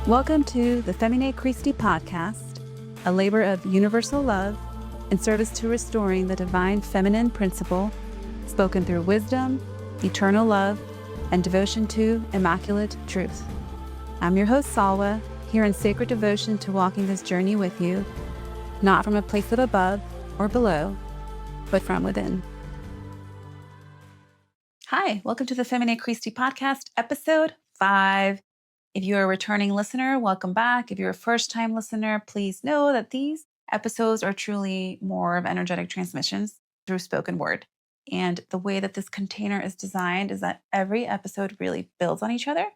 Welcome to the Feminae Christi Podcast, a labor of universal love in service to restoring the divine feminine principle, spoken through wisdom, eternal love, and devotion to immaculate truth. I'm your host, Salwa, here in sacred devotion to walking this journey with you, not from a place of above or below, but from within. Hi, welcome to the Feminae Christi Podcast, episode 5. If you're a returning listener, welcome back. If you're a first-time listener, please know that these episodes are truly more of energetic transmissions through spoken word. And the way that this container is designed is that every episode really builds on each other.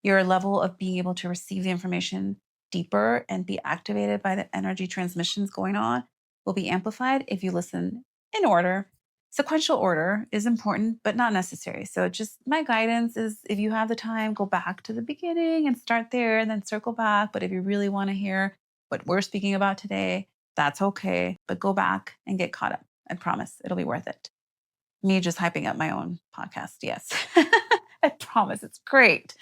Your level of being able to receive the information deeper and be activated by the energy transmissions going on will be amplified if you listen in order. Sequential order is important, but not necessary. So just my guidance is if you have the time, go back to the beginning and start there and then circle back. But if you really want to hear what we're speaking about today, that's okay. But go back and get caught up. I promise it'll be worth it. Me just hyping up my own podcast. Yes, I promise it's great.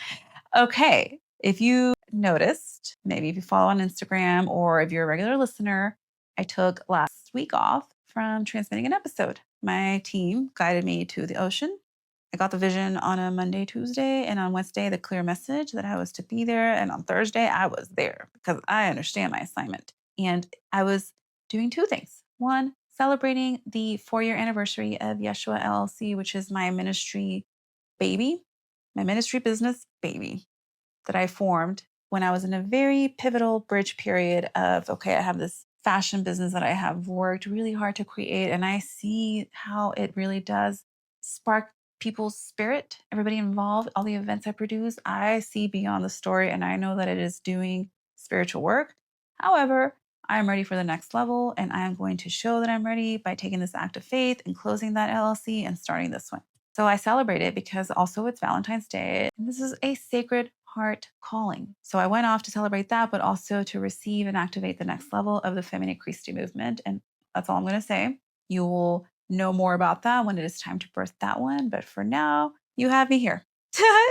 Okay. If you noticed, maybe if you follow on Instagram or if you're a regular listener, I took last week off from transmitting an episode. My team guided me to the ocean. I got the vision on a Monday, Tuesday, and on Wednesday, the clear message that I was to be there. And on Thursday, I was there because I understand my assignment. And I was doing two things. One, celebrating the 4-year anniversary of Yeshua LLC, which is my ministry baby, my ministry business baby that I formed when I was in a very pivotal bridge period of, okay, I have this fashion business that I have worked really hard to create. And I see how it really does spark people's spirit, everybody involved, all the events I produce. I see beyond the story and I know that it is doing spiritual work. However, I'm ready for the next level and I am going to show that I'm ready by taking this act of faith and closing that LLC and starting this one. So I celebrate it because also it's Valentine's Day. And this is a sacred heart calling. So I went off to celebrate that, but also to receive and activate the next level of the Feminae Christi movement. And that's all I'm going to say. You will know more about that when it is time to birth that one. But for now, you have me here.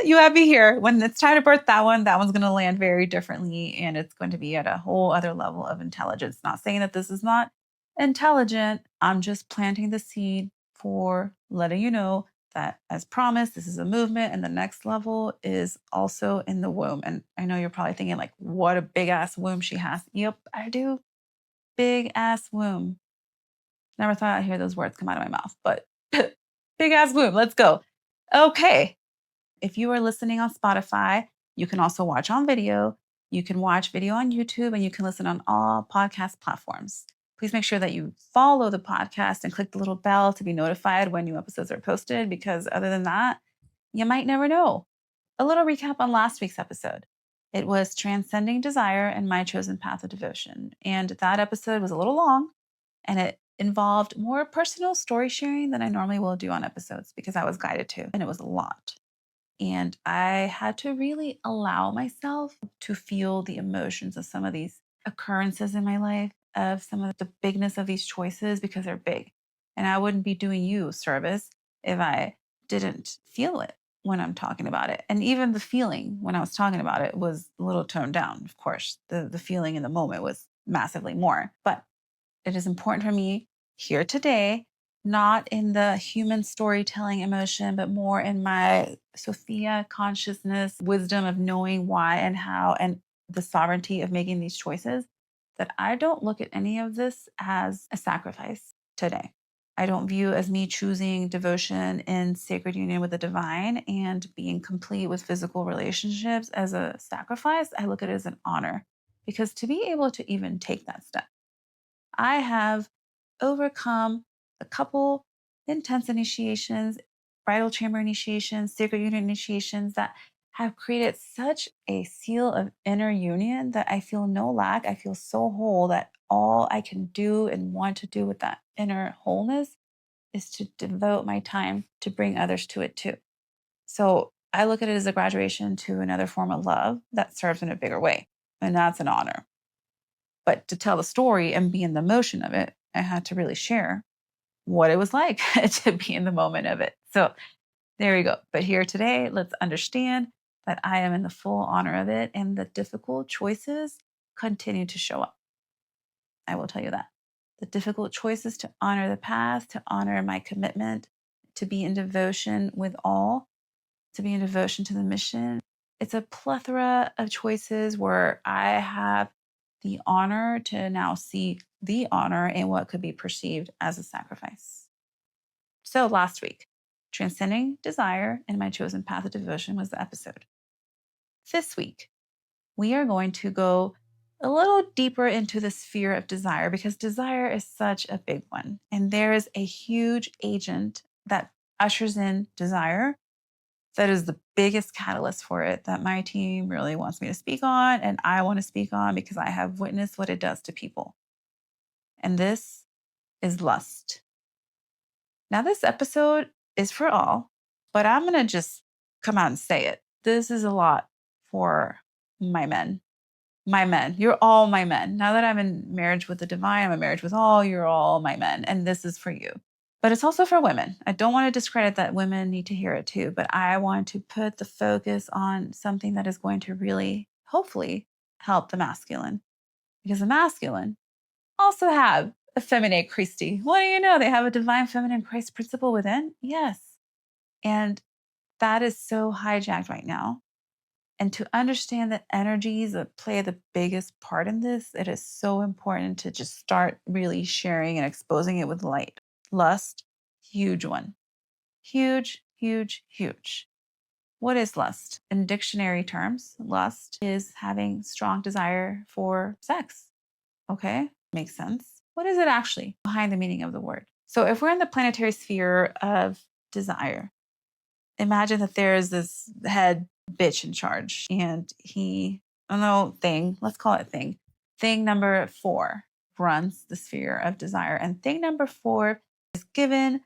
You have me here. When it's time to birth that one's going to land very differently. And it's going to be at a whole other level of intelligence. Not saying that this is not intelligent. I'm just planting the seed for letting you know that, as promised, this is a movement and the next level is also in the womb. And I know you're probably thinking like, what a big ass womb she has. Yep, I do. Big ass womb. Never thought I'd hear those words come out of my mouth, but big ass womb. Let's go. Okay. If you are listening on Spotify, you can also watch on video. You can watch video on YouTube and you can listen on all podcast platforms. Please make sure that you follow the podcast and click the little bell to be notified when new episodes are posted, because other than that, you might never know. A little recap on last week's episode. It was Transcending Desire and My Chosen Path of Devotion. And that episode was a little long and it involved more personal story sharing than I normally will do on episodes because I was guided to, and it was a lot. And I had to really allow myself to feel the emotions of some of these occurrences in my life, of some of the bigness of these choices, because they're big. And I wouldn't be doing you service if I didn't feel it when I'm talking about it. And even the feeling when I was talking about it was a little toned down. Of course, the feeling in the moment was massively more. But it is important for me here today, not in the human storytelling emotion, but more in my Sophia consciousness, wisdom of knowing why and how, and the sovereignty of making these choices, that I don't look at any of this as a sacrifice today. I don't view as me choosing devotion in sacred union with the divine and being complete with physical relationships as a sacrifice. I look at it as an honor, because to be able to even take that step, I have overcome a couple intense initiations, bridal chamber initiations, sacred union initiations that have created such a seal of inner union that I feel no lack. I feel so whole that all I can do and want to do with that inner wholeness is to devote my time to bring others to it too. So I look at it as a graduation to another form of love that serves in a bigger way. And that's an honor. But to tell the story and be in the motion of it, I had to really share what it was like to be in the moment of it. So there you go. But here today, let's understand that I am in the full honor of it, and the difficult choices continue to show up. I will tell you that. The difficult choices to honor the path, to honor my commitment, to be in devotion with all, to be in devotion to the mission. It's a plethora of choices where I have the honor to now see the honor in what could be perceived as a sacrifice. So last week, Transcending Desire and My Chosen Path of Devotion was the episode. This week, we are going to go a little deeper into the sphere of desire, because desire is such a big one. And there is a huge agent that ushers in desire that is the biggest catalyst for it, that my team really wants me to speak on, and I want to speak on because I have witnessed what it does to people. And this is lust. Now, this episode is for all, but I'm going to just come out and say it. This is a lot for my men. My men. You're all my men. Now that I'm in marriage with the divine, I'm in marriage with all, you're all my men. And this is for you. But it's also for women. I don't want to discredit that women need to hear it too, but I want to put the focus on something that is going to really, hopefully, help the masculine. Because the masculine also have a Feminae Christi. What do you know? They have a divine feminine Christ principle within. Yes. And that is so hijacked right now. And to understand the energies that play the biggest part in this, it is so important to just start really sharing and exposing it with light. Lust, huge one. Huge, huge, huge. What is lust? In dictionary terms, lust is having strong desire for sex. Okay, makes sense. What is it actually behind the meaning of the word? So if we're in the planetary sphere of desire, imagine that there is this head bitch in charge, and let's call it thing. Thing number 4 runs the sphere of desire. And thing number 4 is given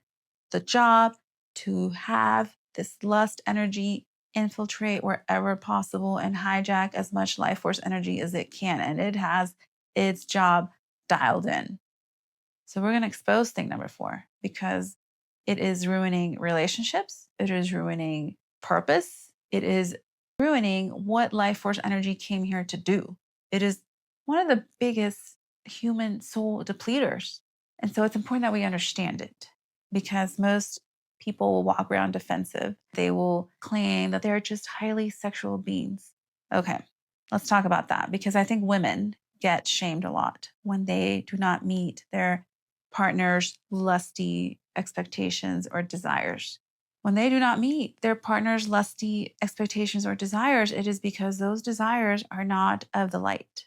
the job to have this lust energy infiltrate wherever possible and hijack as much life force energy as it can. And it has its job dialed in. So we're going to expose thing number 4 because it is ruining relationships. It is ruining purpose. It is ruining what life force energy came here to do. It is one of the biggest human soul depleters. And so it's important that we understand it, because most people will walk around defensive. They will claim that they're just highly sexual beings. Okay, let's talk about that, because I think women get shamed a lot when they do not meet their partner's lusty expectations or desires. When they do not meet their partner's lusty expectations or desires, it is because those desires are not of the light.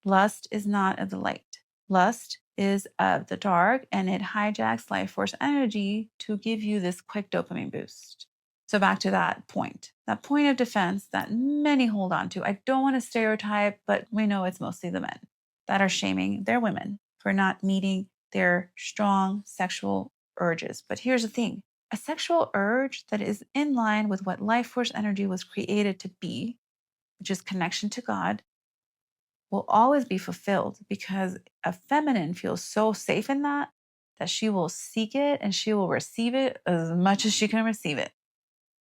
Lust is not of the light. Lust is of the dark, and it hijacks life force energy to give you this quick dopamine boost. So back to that point of defense that many hold on to. I don't want to stereotype, but we know it's mostly the men that are shaming their women for not meeting their strong sexual urges. But here's the thing. A sexual urge that is in line with what life force energy was created to be, which is connection to God, will always be fulfilled, because a feminine feels so safe in that she will seek it and she will receive it as much as she can receive it.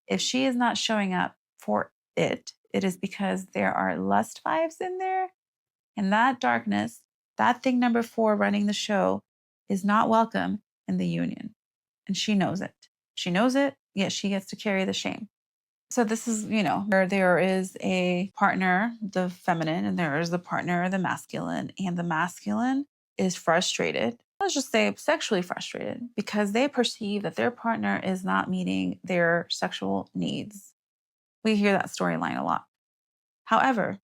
If she is not showing up for it, it is because there are lust vibes in there, and that darkness, that thing number 4 running the show, is not welcome in the union. And she knows it. She knows it, yet she gets to carry the shame. So this is, where there is a partner, the feminine, and there is the partner, the masculine, and the masculine is frustrated. Let's just say sexually frustrated, because they perceive that their partner is not meeting their sexual needs. We hear that storyline a lot. However,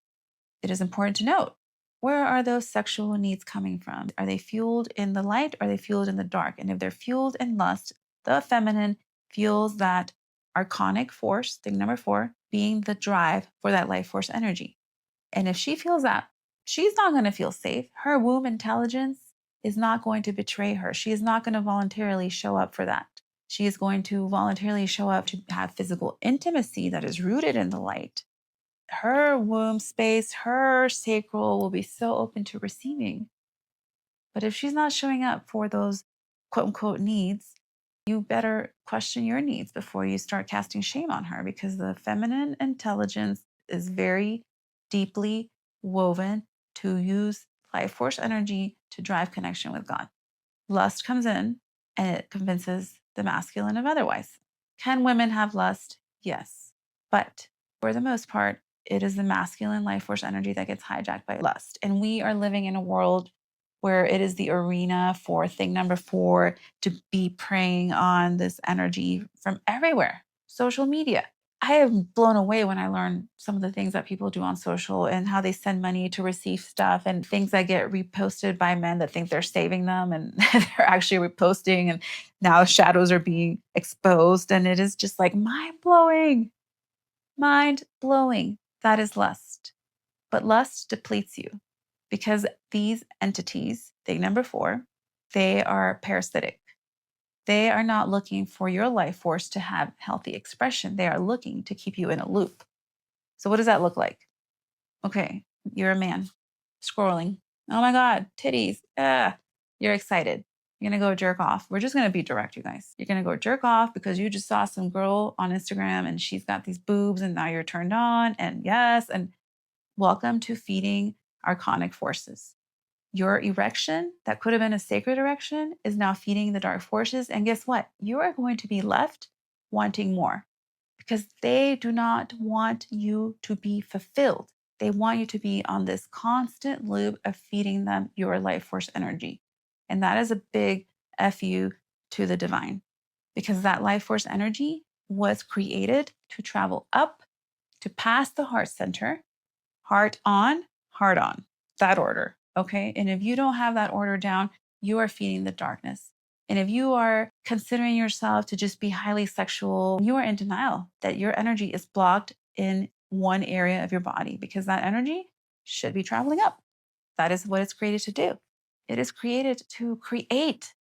it is important to note, where are those sexual needs coming from? Are they fueled in the light? Or are they fueled in the dark? And if they're fueled in lust, the feminine feels that archonic force, thing number 4, being the drive for that life force energy. And if she feels that, she's not going to feel safe. Her womb intelligence is not going to betray her. She is not going to voluntarily show up for that. She is going to voluntarily show up to have physical intimacy that is rooted in the light. Her womb space, her sacral will be so open to receiving. But if she's not showing up for those quote unquote needs, you better question your needs before you start casting shame on her, because the feminine intelligence is very deeply woven to use life force energy to drive connection with God. Lust comes in and it convinces the masculine of otherwise. Can women have lust? Yes. But for the most part, it is the masculine life force energy that gets hijacked by lust. And we are living in a world where it is the arena for thing number 4 to be preying on this energy from everywhere. Social media. I am blown away when I learn some of the things that people do on social and how they send money to receive stuff and things that get reposted by men that think they're saving them and they're actually reposting, and now shadows are being exposed. And it is just like mind blowing. Mind blowing. That is lust. But lust depletes you because these entities, thing number 4, they are parasitic. They are not looking for your life force to have healthy expression. They are looking to keep you in a loop. So what does that look like? Okay, you're a man scrolling. Oh my God, titties. You're excited. You're going to go jerk off. We're just going to be direct, you guys. You're going to go jerk off because you just saw some girl on Instagram and she's got these boobs and now you're turned on. And yes, and welcome to feeding archonic forces. Your erection, that could have been a sacred erection, is now feeding the dark forces. And guess what? You are going to be left wanting more because they do not want you to be fulfilled. They want you to be on this constant loop of feeding them your life force energy. And that is a big FU to the divine, because that life force energy was created to travel up, to pass the heart center, heart on, heart on, that order. Okay. And if you don't have that order down, you are feeding the darkness. And if you are considering yourself to just be highly sexual, you are in denial that your energy is blocked in one area of your body, because that energy should be traveling up. That is what it's created to do. It is created to create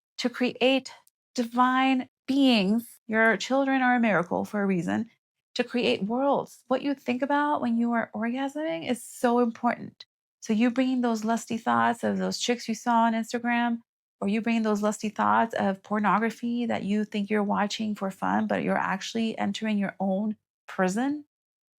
divine beings. Your children are a miracle for a reason, to create worlds. What you think about when you are orgasming is so important. So you bringing those lusty thoughts of those chicks you saw on Instagram, or you bringing those lusty thoughts of pornography that you think you're watching for fun, but you're actually entering your own prison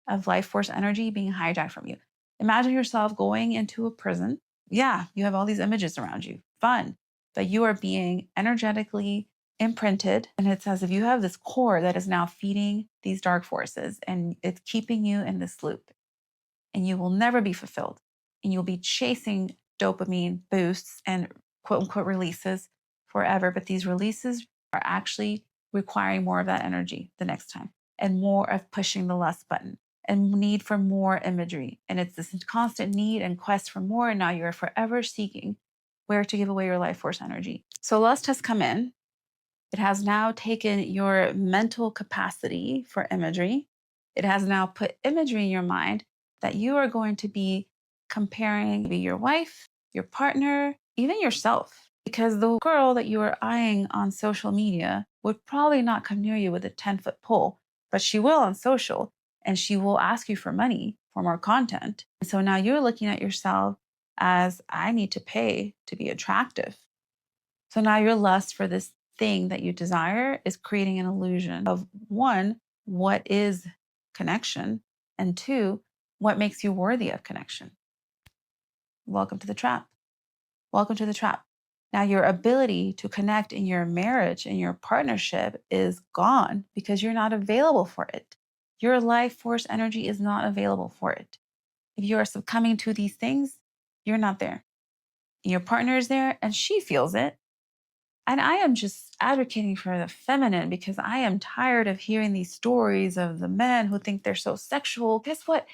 of life force energy being hijacked from you. Imagine yourself going into a prison. Yeah, you have all these images around you. Fun. But you are being energetically imprinted. And it's as if you have this core that is now feeding these dark forces and it's keeping you in this loop. And you will never be fulfilled. And you'll be chasing dopamine boosts and quote unquote releases forever. But these releases are actually requiring more of that energy the next time, and more of pushing the lust button and need for more imagery. And it's this constant need and quest for more. And now you're forever seeking where to give away your life force energy. So lust has come in. It has now taken your mental capacity for imagery. It has now put imagery in your mind that you are going to be comparing maybe your wife, your partner, even yourself. Because the girl that you are eyeing on social media would probably not come near you with a 10-foot pole, but she will on social, and she will ask you for money for more content. And so now you're looking at yourself as, I need to pay to be attractive. So now your lust for this thing that you desire is creating an illusion of, one, what is connection? And two, what makes you worthy of connection? Welcome to the trap. Welcome to the trap. Now your ability to connect in your marriage and your partnership is gone because you're not available for it. Your life force energy is not available for it. If you are succumbing to these things, you're not there. Your partner is there and she feels it. And I am just advocating for the feminine because I am tired of hearing these stories of the men who think they're so sexual. Guess what?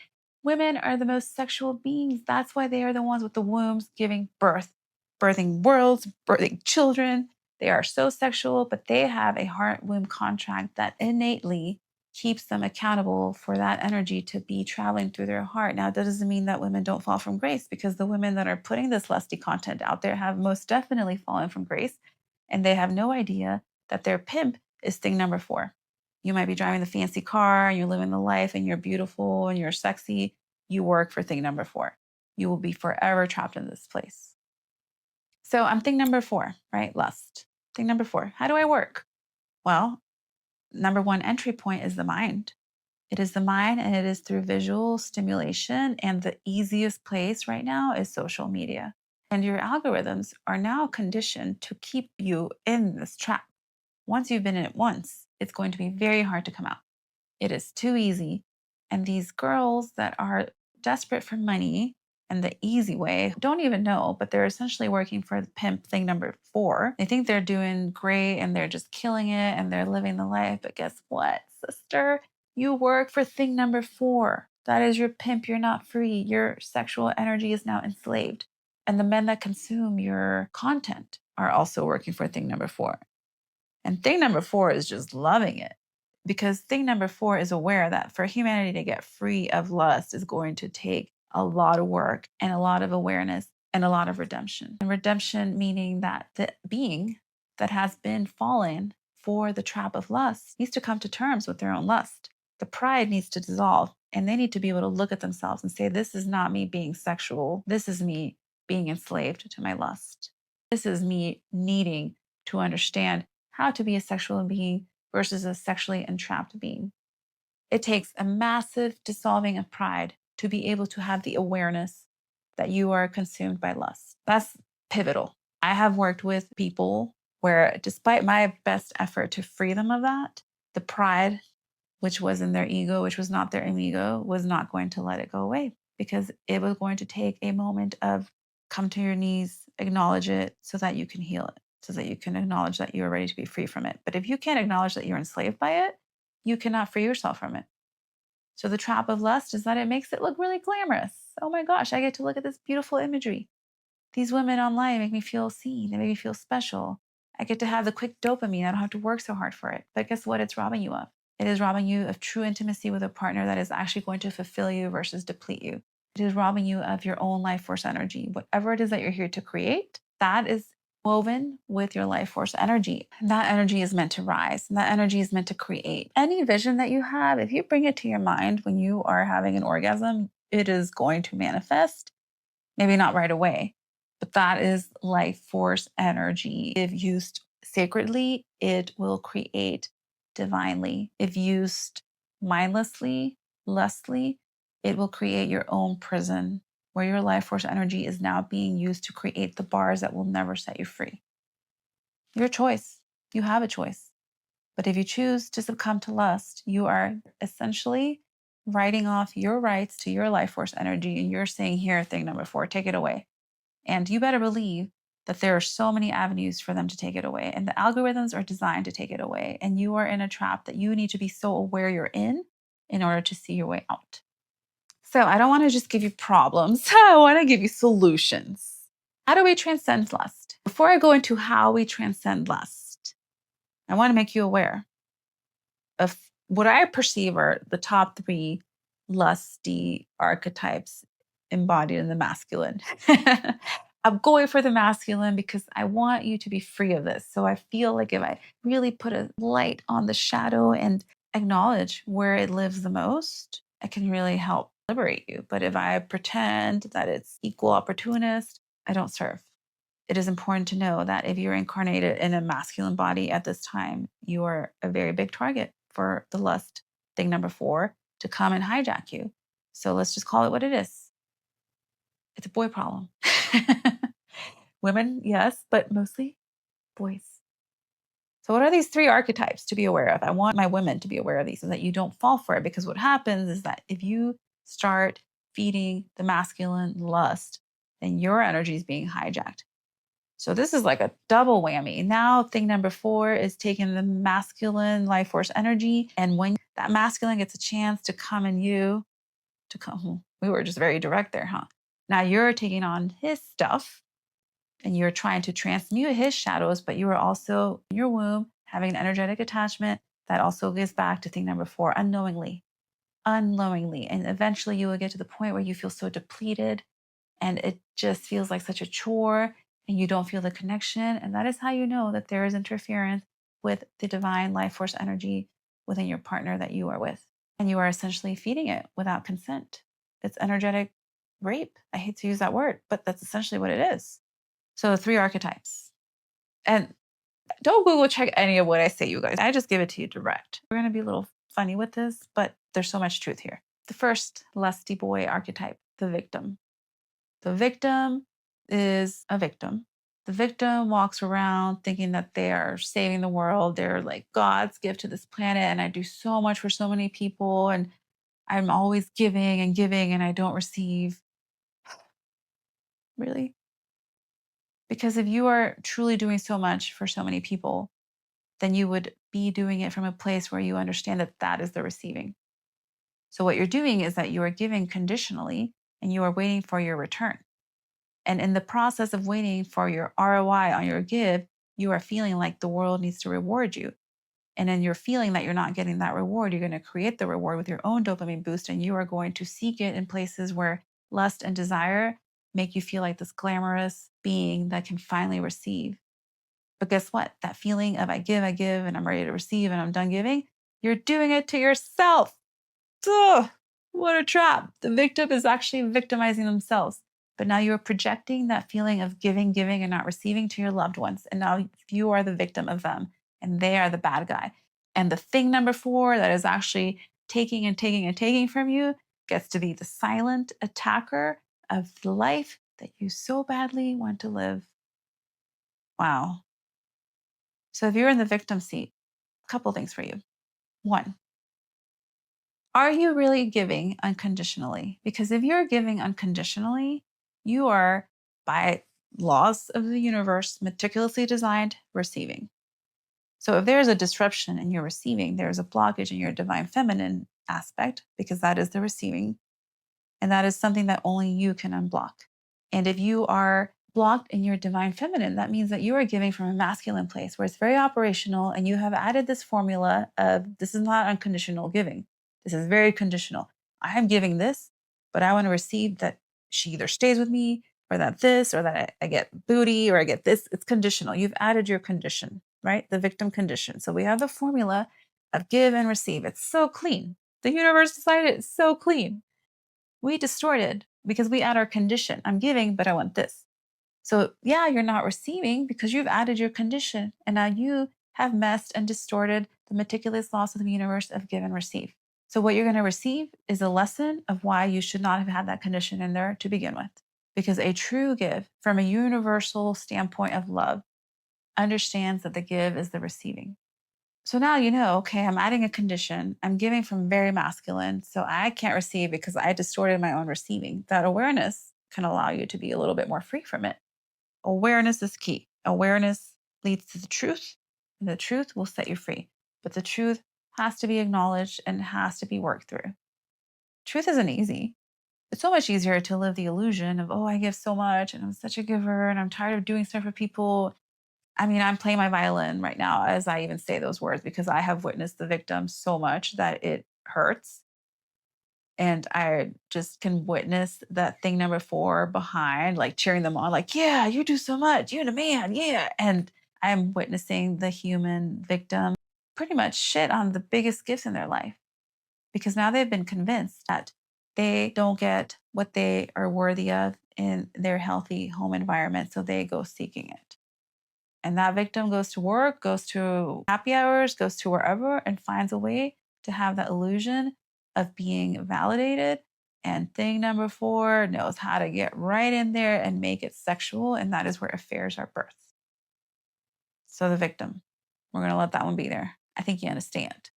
Women are the most sexual beings. That's why they are the ones with the wombs giving birth, birthing worlds, birthing children. They are so sexual, but they have a heart-womb contract that innately keeps them accountable for that energy to be traveling through their heart. Now, that doesn't mean that women don't fall from grace, because the women that are putting this lusty content out there have most definitely fallen from grace. And they have no idea that their pimp is thing number 4. You might be driving the fancy car and you're living the life and you're beautiful and you're sexy. You work for thing number 4. You will be forever trapped in this place. So I'm thing number 4, right? Lust. Thing number 4. How do I work? Well, number one entry point is the mind. It is the mind, and it is through visual stimulation. And the easiest place right now is social media. And your algorithms are now conditioned to keep you in this trap. Once you've been in it once, it's going to be very hard to come out. It is too easy. And these girls that are desperate for money and the easy way don't even know, but they're essentially working for the pimp thing number 4. They think they're doing great and they're just killing it and they're living the life. But guess what, sister? You work for thing number 4. That is your pimp. You're not free. Your sexual energy is now enslaved. And the men that consume your content are also working for thing number 4. And thing number 4 is just loving it, because thing number 4 is aware that for humanity to get free of lust is going to take a lot of work and a lot of awareness and a lot of redemption. And redemption meaning that the being that has been fallen for the trap of lust needs to come to terms with their own lust. The pride needs to dissolve, and they need to be able to look at themselves and say, this is not me being sexual. This is me being enslaved to my lust. This is me needing to understand how to be a sexual being versus a sexually entrapped being. It takes a massive dissolving of pride to be able to have the awareness that you are consumed by lust. That's pivotal. I have worked with people where, despite my best effort to free them of that, the pride, which was in their ego, which was not their ego, was not going to let it go away, because it was going to take a moment of come to your knees, acknowledge it so that you can heal it, so that you can acknowledge that you are ready to be free from it. But if you can't acknowledge that you're enslaved by it, you cannot free yourself from it. So the trap of lust is that it makes it look really glamorous. Oh my gosh, I get to look at this beautiful imagery. These women online make me feel seen. They make me feel special. I get to have the quick dopamine. I don't have to work so hard for it. But guess what? It's robbing you of. It is robbing you of true intimacy with a partner that is actually going to fulfill you versus deplete you. It is robbing you of your own life force energy. Whatever it is that you're here to create, that is woven with your life force energy. And that energy is meant to rise. And that energy is meant to create. Any vision that you have, if you bring it to your mind when you are having an orgasm, it is going to manifest. Maybe not right away, but that is life force energy. If used sacredly, it will create divinely. If used mindlessly, lustly, it will create your own prison where your life force energy is now being used to create the bars that will never set you free. Your choice. You have a choice. But if you choose to succumb to lust, you are essentially writing off your rights to your life force energy. And you're saying, here, thing number 4, take it away. And you better believe that there are so many avenues for them to take it away. And the algorithms are designed to take it away. And you are in a trap that you need to be so aware you're in order to see your way out. So I don't want to just give you problems. I want to give you solutions. How do we transcend lust? Before I go into how we transcend lust, I want to make you aware of what I perceive are the top 3 lusty archetypes embodied in the masculine. I'm going for the masculine because I want you to be free of this. So I feel like if I really put a light on the shadow and acknowledge where it lives the most, I can really help liberate you. But if I pretend that it's equal opportunist, I don't serve. It is important to know that if you're incarnated in a masculine body at this time, you are a very big target for the lust, thing number 4, to come and hijack you. So let's just call it what it is. It's a boy problem. Women, yes, but mostly boys. So what are these 3 archetypes to be aware of? I want my women to be aware of these so that you don't fall for it, because what happens is that if you start feeding the masculine lust, then your energy is being hijacked. So this is like a double whammy. Now thing number 4 is taking the masculine life force energy. And when that masculine gets a chance to come in you, to come, we were just very direct there, huh? Now you're taking on his stuff and you're trying to transmute his shadows, but you are also in your womb having an energetic attachment that also gives back to thing number 4 unknowingly. And eventually you will get to the point where you feel so depleted and it just feels like such a chore and you don't feel the connection. And that is how you know that there is interference with the divine life force energy within your partner that you are with. And you are essentially feeding it without consent. It's energetic rape. I hate to use that word, but that's essentially what it is. So 3 archetypes. And Don't Google check any of what I say, you guys. I just give it to you direct. We're going to be a little funny with this, but there's so much truth here. The first lusty boy archetype, the victim. The victim is a victim. The victim walks around thinking that they are saving the world. They're like God's gift to this planet, and I do so much for so many people, and I'm always giving and giving, and I don't receive. Really? Because if you are truly doing so much for so many people, then you would be doing it from a place where you understand that that is the receiving. So what you're doing is that you are giving conditionally and you are waiting for your return. And in the process of waiting for your ROI on your give, you are feeling like the world needs to reward you. And then you're feeling that you're not getting that reward. You're going to create the reward with your own dopamine boost, and you are going to seek it in places where lust and desire make you feel like this glamorous being that can finally receive. But guess what? That feeling of I give, and I'm ready to receive, and I'm done giving, you're doing it to yourself. Ugh, what a trap. The victim is actually victimizing themselves. But now you're projecting that feeling of giving, and not receiving to your loved ones. And now you are the victim of them, and they are the bad guy. And the thing number 4 that is actually taking and taking and taking from you gets to be the silent attacker of the life that you so badly want to live. Wow. So if you're in the victim seat, a couple things for you. 1, are you really giving unconditionally? Because if you're giving unconditionally, you are, by laws of the universe, meticulously designed, receiving. So if there's a disruption in your receiving, there's a blockage in your divine feminine aspect, because that is the receiving. And that is something that only you can unblock. And if you are blocked in your divine feminine, that means that you are giving from a masculine place where it's very operational, and you have added this formula of this is not unconditional giving. This is very conditional. I am giving this, but I want to receive that she either stays with me, or that this, or that I get booty, or I get this. It's conditional. You've added your condition, right? The victim condition. So we have the formula of give and receive. It's so clean. The universe decided it's so clean. We distorted because we add our condition. I'm giving, but I want this. So yeah, you're not receiving because you've added your condition, and now you have messed and distorted the meticulous laws of the universe of give and receive. So what you're going to receive is a lesson of why you should not have had that condition in there to begin with. Because a true give, from a universal standpoint of love, understands that the give is the receiving. So now you know, okay, I'm adding a condition. I'm giving from very masculine, so I can't receive because I distorted my own receiving. That awareness can allow you to be a little bit more free from it. Awareness is key. Awareness leads to the truth, and the truth will set you free. But the truth has to be acknowledged and has to be worked through. Truth isn't easy. It's so much easier to live the illusion of, oh, I give so much and I'm such a giver and I'm tired of doing stuff for people. I mean, I'm playing my violin right now as I even say those words, because I have witnessed the victim so much that it hurts. And I just can witness that thing number 4 behind, like cheering them on, like, yeah, you do so much. You're the man. Yeah. And I'm witnessing the human victim pretty much shit on the biggest gifts in their life, because now they've been convinced that they don't get what they are worthy of in their healthy home environment. So they go seeking it. And that victim goes to work, goes to happy hours, goes to wherever, and finds a way to have that illusion of being validated. And thing number 4 knows how to get right in there and make it sexual. And that is where affairs are birthed. So the victim, we're going to let that one be there. I think you understand.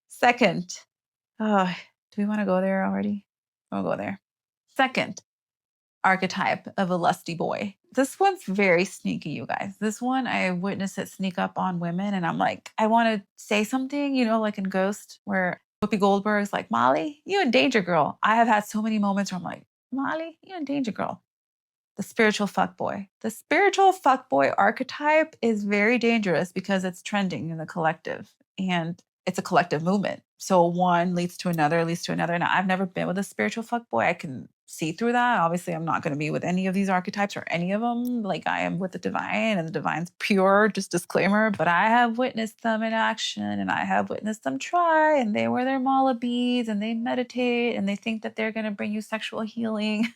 Second, oh, do we want to go there already? We'll go there. Second archetype of a lusty boy. This one's very sneaky, you guys. This one, I witness it sneak up on women, and I'm like, I want to say something, like in Ghost, where Whoopi Goldberg's like, Molly, you in danger, girl. I have had so many moments where I'm like, Molly, you in danger, girl. The spiritual fuckboy. The spiritual fuckboy archetype is very dangerous because it's trending in the collective, and it's a collective movement. So one leads to another, leads to another. Now, I've never been with a spiritual fuckboy. I can see through that. Obviously, I'm not going to be with any of these archetypes or any of them. Like, I am with the divine, and the divine's pure, just disclaimer. But I have witnessed them in action, and I have witnessed them try, and they wear their mala beads, and they meditate, and they think that they're going to bring you sexual healing.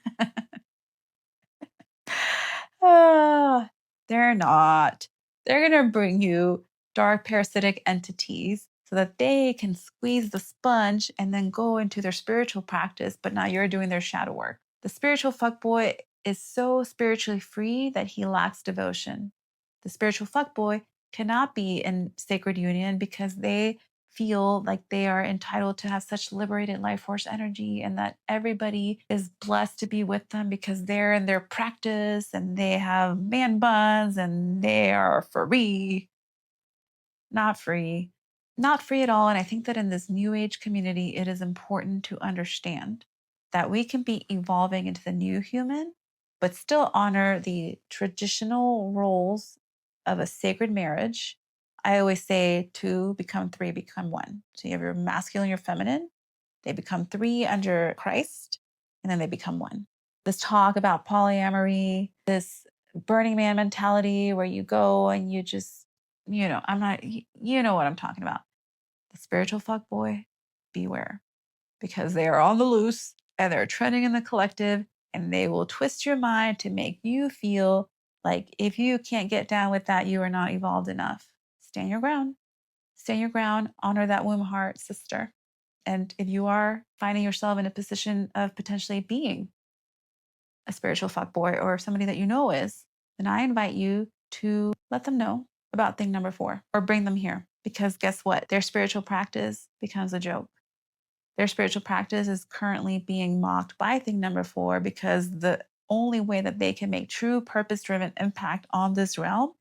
They're not. They're going to bring you dark parasitic entities so that they can squeeze the sponge and then go into their spiritual practice, but now you're doing their shadow work. The spiritual fuckboy is so spiritually free that he lacks devotion. The spiritual fuckboy cannot be in sacred union because they feel like they are entitled to have such liberated life force energy and that everybody is blessed to be with them because they're in their practice and they have man buns and they are free. Not free. Not free at all. And I think that in this new age community, it is important to understand that we can be evolving into the new human, but still honor the traditional roles of a sacred marriage. I always say two become three, become one. So you have your masculine, your feminine. They become three under Christ, and then they become one. This talk about polyamory, this Burning Man mentality where you go and you just, I'm not, you know what I'm talking about. The spiritual fuckboy, beware, because they are on the loose and they're trending in the collective and they will twist your mind to make you feel like if you can't get down with that, you are not evolved enough. Stand your ground. Stand your ground. Honor that womb heart, sister. And if you are finding yourself in a position of potentially being a spiritual fuckboy or somebody that you know is, then I invite you to let them know about thing number 4 or bring them here. Because guess what? Their spiritual practice becomes a joke. Their spiritual practice is currently being mocked by thing number 4 because the only way that they can make true purpose-driven impact on this realm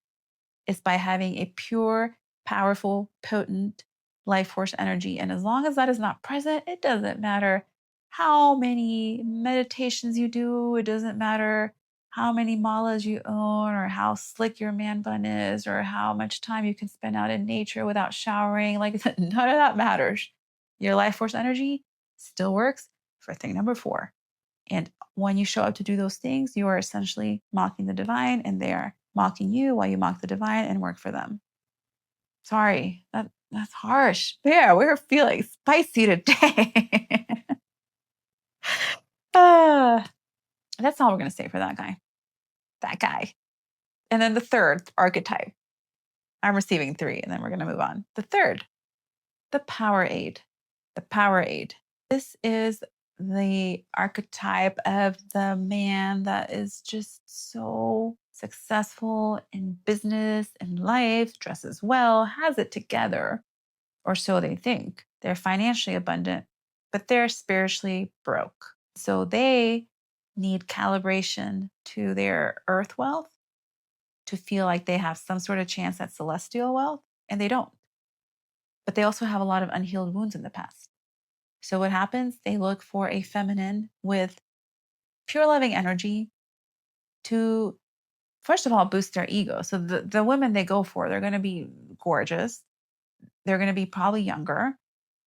is by having a pure, powerful, potent life force energy. And as long as that is not present, it doesn't matter how many meditations you do. It doesn't matter how many malas you own or how slick your man bun is or how much time you can spend out in nature without showering. Like none of that matters. Your life force energy still works for thing number 4. And when you show up to do those things, you are essentially mocking the divine and they are mocking you while you mock the divine and work for them. Sorry, that's harsh. Yeah, we're feeling spicy today. That's all we're going to say for that guy. That guy. And then the third archetype. I'm receiving 3, and then we're going to move on. The third, the power aid. The power aid. This is the archetype of the man that is just so successful in business and life, dresses well, has it together, or so they think. They're financially abundant, but they're spiritually broke. So they need calibration to their earth wealth to feel like they have some sort of chance at celestial wealth, and they don't. But they also have a lot of unhealed wounds in the past. So what happens? They look for a feminine with pure loving energy to, first of all, boost their ego. So the women they go for, they're going to be gorgeous. They're going to be probably younger.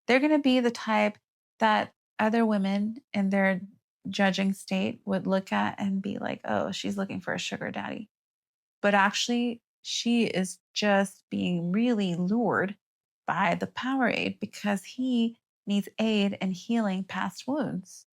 They're going to be the type that other women in their judging state would look at and be like, oh, she's looking for a sugar daddy. But actually, she is just being really lured by the power aid because he needs aid in healing past wounds.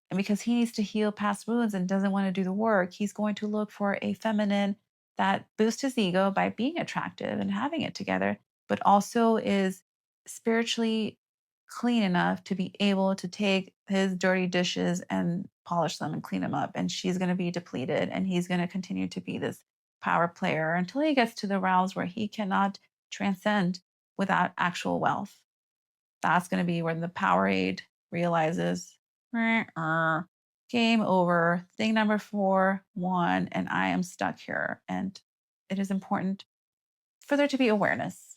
And because he needs to heal past wounds and doesn't want to do the work, he's going to look for a feminine that boosts his ego by being attractive and having it together, but also is spiritually clean enough to be able to take his dirty dishes and polish them and clean them up. And she's going to be depleted and he's going to continue to be this power player until he gets to the realms where he cannot transcend without actual wealth. That's going to be when the power aid realizes, game over, thing number 4 won, and I am stuck here. And it is important for there to be awareness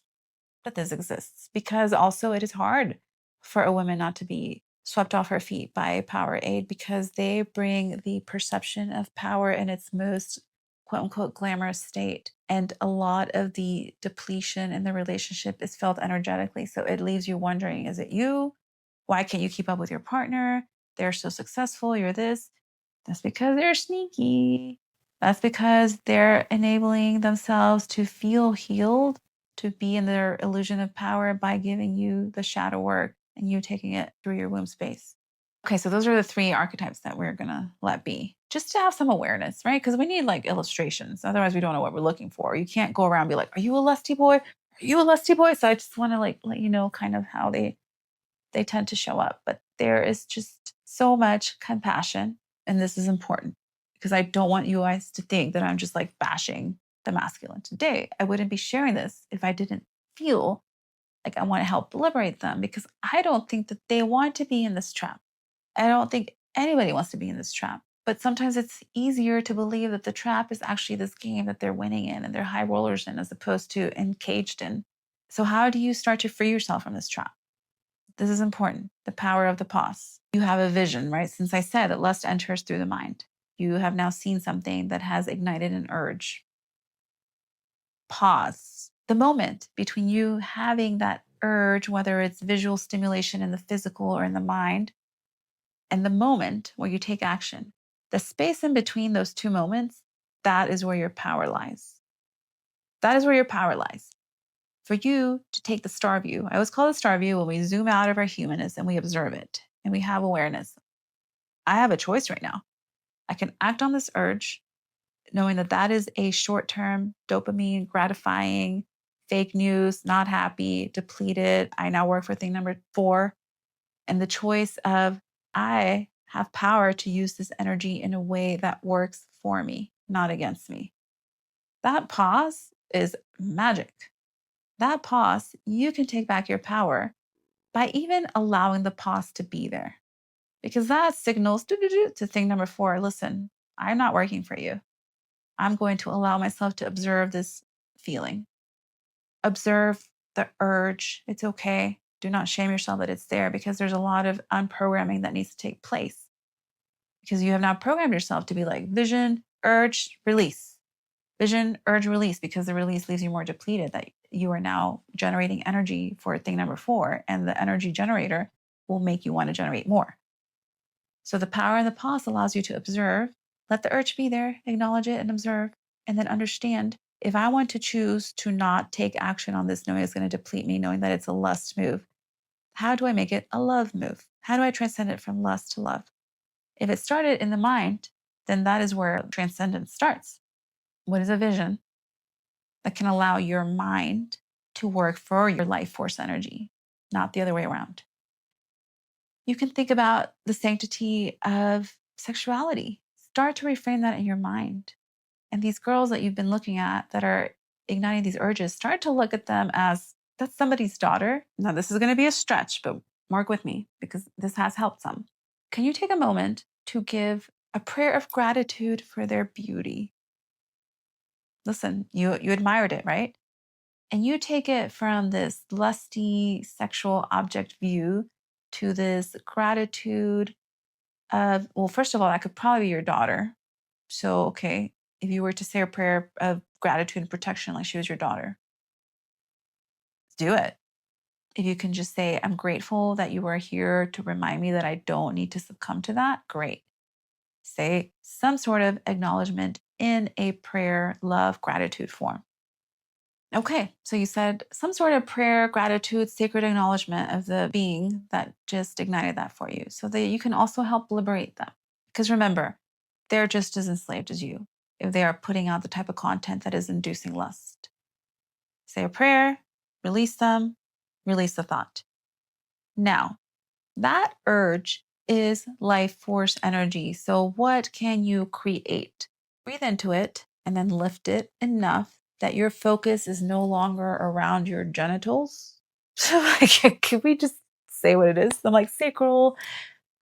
that this exists, because also it is hard for a woman not to be swept off her feet by a power aid because they bring the perception of power in its most quote unquote glamorous state. And a lot of the depletion in the relationship is felt energetically. So it leaves you wondering, is it you? Why can't you keep up with your partner? They're so successful. You're this. That's because they're sneaky. That's because they're enabling themselves to feel healed, to be in their illusion of power by giving you the shadow work and you taking it through your womb space. Okay, so those are the 3 archetypes that we're going to let be, just to have some awareness, right? Because we need like illustrations. Otherwise, we don't know what we're looking for. You can't go around and be like, are you a lusty boy? Are you a lusty boy? So I just want to like let you know kind of how they tend to show up. But there is just so much compassion. And this is important because I don't want you guys to think that I'm just like bashing the masculine today. I wouldn't be sharing this if I didn't feel like I want to help liberate them, because I don't think that they want to be in this trap. I don't think anybody wants to be in this trap. But sometimes it's easier to believe that the trap is actually this game that they're winning in and they're high rollers in, as opposed to engaged in. So, how do you start to free yourself from this trap? This is important. The power of the pause. You have a vision, right? Since I said that lust enters through the mind, you have now seen something that has ignited an urge. Pause. The moment between you having that urge, whether it's visual stimulation in the physical or in the mind, and the moment where you take action, the space in between those 2 moments, that is where your power lies. That is where your power lies. For you to take the star view, I always call it star view when we zoom out of our humanness and we observe it and we have awareness. I have a choice right now. I can act on this urge, knowing that that is a short-term dopamine gratifying, fake news, not happy, depleted. I now work for thing number 4. And the choice of, I have power to use this energy in a way that works for me, not against me. That pause is magic. That pause, you can take back your power by even allowing the pause to be there. Because that signals to thing number 4, listen, I'm not working for you. I'm going to allow myself to observe this feeling. Observe the urge. It's okay. Do not shame yourself that it's there, because there's a lot of unprogramming that needs to take place. Because you have now programmed yourself to be like vision, urge, release. Vision, urge, release, because the release leaves you more depleted, that you are now generating energy for thing number 4, and the energy generator will make you want to generate more. So the power in the pause allows you to observe, let the urge be there, acknowledge it and observe, and then understand, if I want to choose to not take action on this, knowing it's going to deplete me, knowing that it's a lust move, how do I make it a love move? How do I transcend it from lust to love? If it started in the mind, then that is where transcendence starts. What is a vision that can allow your mind to work for your life force energy, not the other way around? You can think about the sanctity of sexuality. Start to reframe that in your mind. And these girls that you've been looking at that are igniting these urges, start to look at them as, that's somebody's daughter. Now, this is going to be a stretch, but work with me because this has helped some. Can you take a moment to give a prayer of gratitude for their beauty? Listen, you admired it, right? And you take it from this lusty sexual object view to this gratitude of, well, first of all, that could probably be your daughter. So, okay, if you were to say a prayer of gratitude and protection like she was your daughter, do it. If you can just say, I'm grateful that you are here to remind me that I don't need to succumb to that, great. Say some sort of acknowledgement in a prayer, love, gratitude form. Okay, so you said some sort of prayer, gratitude, sacred acknowledgement of the being that just ignited that for you, so that you can also help liberate them. Because remember, they're just as enslaved as you if they are putting out the type of content that is inducing lust. Say a prayer, release them, release the thought. Now, that urge is life force energy. So what can you create? Breathe into it and then lift it enough that your focus is no longer around your genitals. So can we just say what it is? I'm like sacral,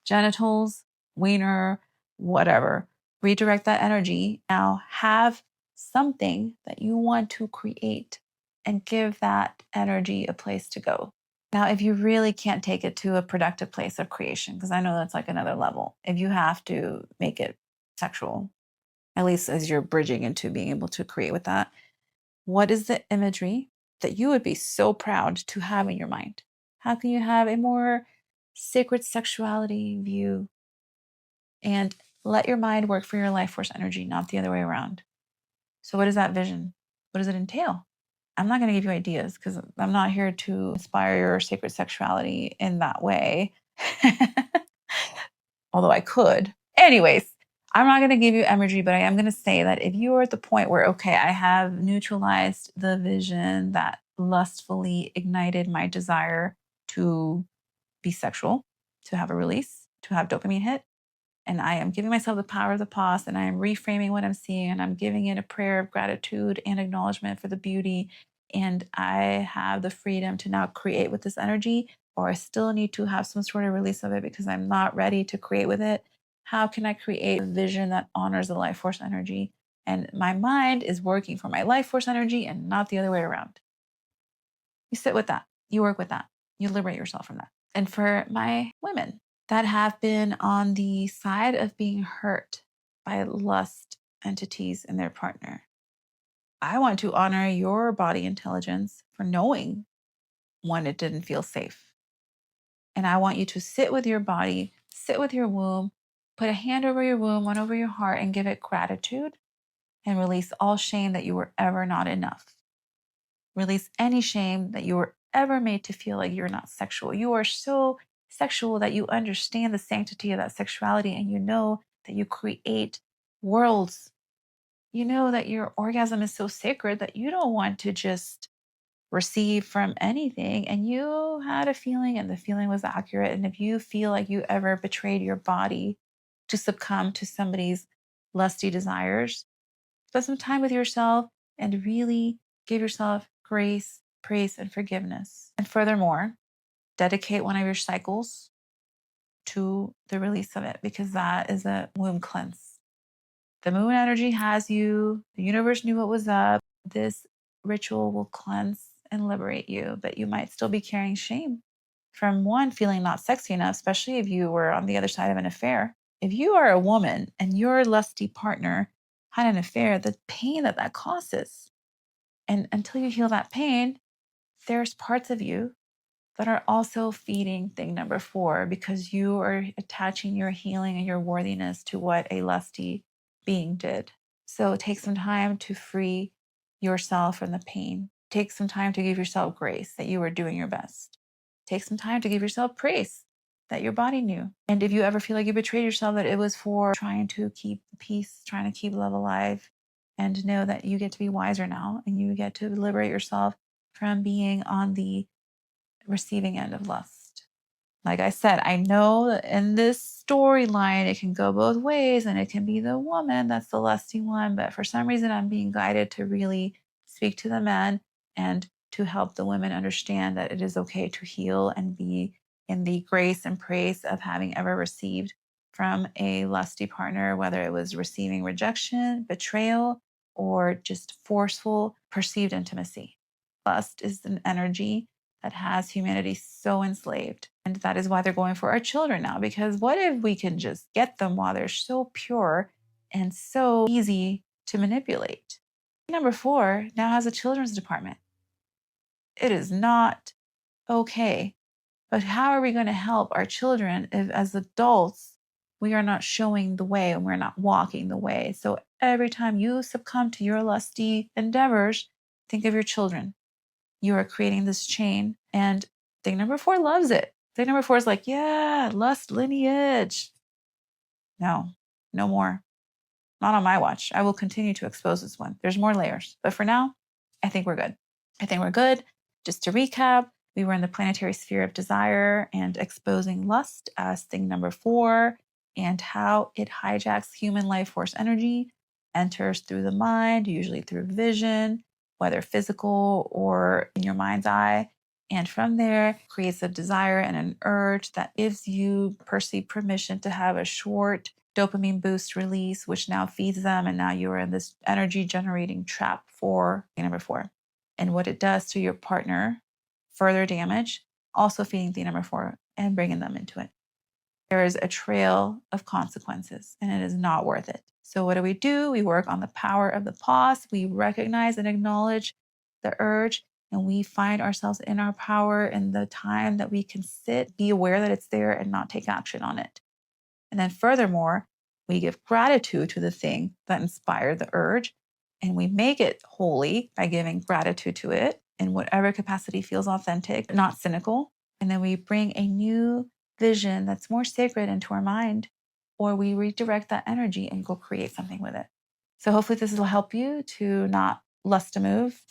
genitals, wiener, whatever. Redirect that energy. Now have something that you want to create and give that energy a place to go. Now, if you really can't take it to a productive place of creation, because I know that's like another level, if you have to make it sexual, at least as you're bridging into being able to create with that, what is the imagery that you would be so proud to have in your mind? How can you have a more sacred sexuality view and let your mind work for your life force energy, not the other way around? So, what is that vision? What does it entail? I'm not going to give you ideas because I'm not here to inspire your sacred sexuality in that way. although I could. Anyways, I'm not going to give you energy, but I am going to say that if you are at the point where, okay, I have neutralized the vision that lustfully ignited my desire to be sexual, to have a release, to have dopamine hit, and I am giving myself the power of the pause, and I am reframing what I'm seeing, and I'm giving it a prayer of gratitude and acknowledgement for the beauty. And I have the freedom to now create with this energy, or I still need to have some sort of release of it because I'm not ready to create with it. How can I create a vision that honors the life force energy? And my mind is working for my life force energy and not the other way around. You sit with that, you work with that, you liberate yourself from that. And for my women that have been on the side of being hurt by lust entities in their partner, I want to honor your body intelligence for knowing when it didn't feel safe. And I want you to sit with your body, sit with your womb, put a hand over your womb, one over your heart, and give it gratitude and release all shame that you were ever not enough. Release any shame that you were ever made to feel like you're not sexual. You are so sexual that you understand the sanctity of that sexuality, and you know that you create worlds. You know that your orgasm is so sacred that you don't want to just receive from anything. And you had a feeling, and the feeling was accurate. And if you feel like you ever betrayed your body to succumb to somebody's lusty desires, spend some time with yourself and really give yourself grace, praise, and forgiveness. And furthermore, dedicate one of your cycles to the release of it, because that is a womb cleanse. The moon energy has you. The universe knew what was up. This ritual will cleanse and liberate you, but you might still be carrying shame from one, feeling not sexy enough, especially if you were on the other side of an affair. If you are a woman and your lusty partner had an affair, the pain that that causes, and until you heal that pain, there's parts of you that are also feeding thing number 4, because you are attaching your healing and your worthiness to what a lusty being did. So take some time to free yourself from the pain. Take some time to give yourself grace that you were doing your best. Take some time to give yourself praise that your body knew. And if you ever feel like you betrayed yourself, that it was for trying to keep peace, trying to keep love alive, and know that you get to be wiser now, and you get to liberate yourself from being on the receiving end of lust. Like I said, I know that in this storyline, it can go both ways, and it can be the woman that's the lusty one. But for some reason, I'm being guided to really speak to the men and to help the women understand that it is okay to heal and be in the grace and praise of having ever received from a lusty partner, whether it was receiving rejection, betrayal, or just forceful perceived intimacy. Lust is an energy that has humanity so enslaved. And that is why they're going for our children now. Because what if we can just get them while they're so pure and so easy to manipulate? Number 4 now has a children's department. It is not okay. But how are we going to help our children if, as adults, we are not showing the way and we're not walking the way? So every time you succumb to your lusty endeavors, think of your children. You are creating this chain. And thing number 4 loves it. Thing number 4 is like, yeah, lust lineage. No, no more. Not on my watch. I will continue to expose this one. There's more layers. But for now, I think we're good. I think we're good. Just to recap, we were in the planetary sphere of desire and exposing lust as thing number 4, and how it hijacks human life force energy, enters through the mind, usually through vision, whether physical or in your mind's eye. And from there, creates a desire and an urge that gives you perceived permission to have a short dopamine boost release, which now feeds them. And now you are in this energy generating trap for thing number 4. And what it does to your partner, further damage, also feeding thing number 4 and bringing them into it. There is a trail of consequences, and it is not worth it. So what do? We work on the power of the pause. We recognize and acknowledge the urge, and we find ourselves in our power in the time that we can sit, be aware that it's there, and not take action on it. And then furthermore, we give gratitude to the thing that inspired the urge, and we make it holy by giving gratitude to it in whatever capacity feels authentic, not cynical. And then we bring a new vision that's more sacred into our mind. or we redirect that energy and go create something with it. So hopefully this will help you to not lust to move.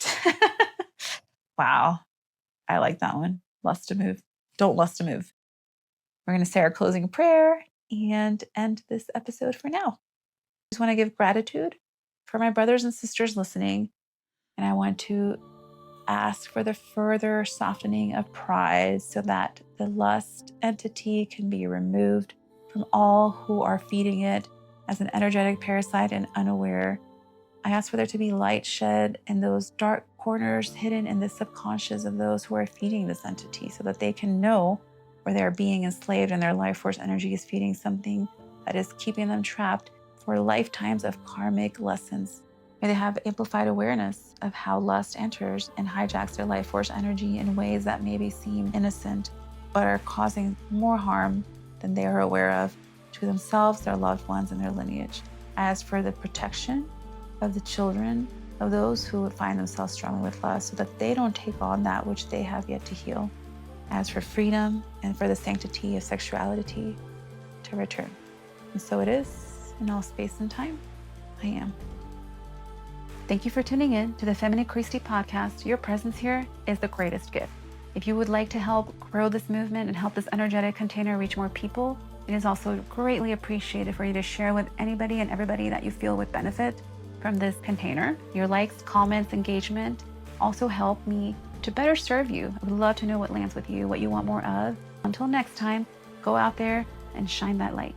Wow. I like that one. Lust to move. Don't lust to move. We're going to say our closing prayer and end this episode for now. I just want to give gratitude for my brothers and sisters listening. And I want to ask for the further softening of pride so that the lust entity can be removed from all who are feeding it as an energetic parasite and unaware. I ask for there to be light shed in those dark corners hidden in the subconscious of those who are feeding this entity so that they can know where they're being enslaved and their life force energy is feeding something that is keeping them trapped for lifetimes of karmic lessons. May they have amplified awareness of how lust enters and hijacks their life force energy in ways that maybe seem innocent, but are causing more harm than they are aware of to themselves, their loved ones, and their lineage. As for the protection of the children of those who would find themselves struggling with lust so that they don't take on that which they have yet to heal. As for freedom and for the sanctity of sexuality to return. And so it is in all space and time. I am. Thank you for tuning in to the Feminae Christi Podcast. Your presence here is the greatest gift. If you would like to help grow this movement and help this energetic container reach more people, it is also greatly appreciated for you to share with anybody and everybody that you feel would benefit from this container. Your likes, comments, engagement also help me to better serve you. I would love to know what lands with you, what you want more of. Until next time, go out there and shine that light.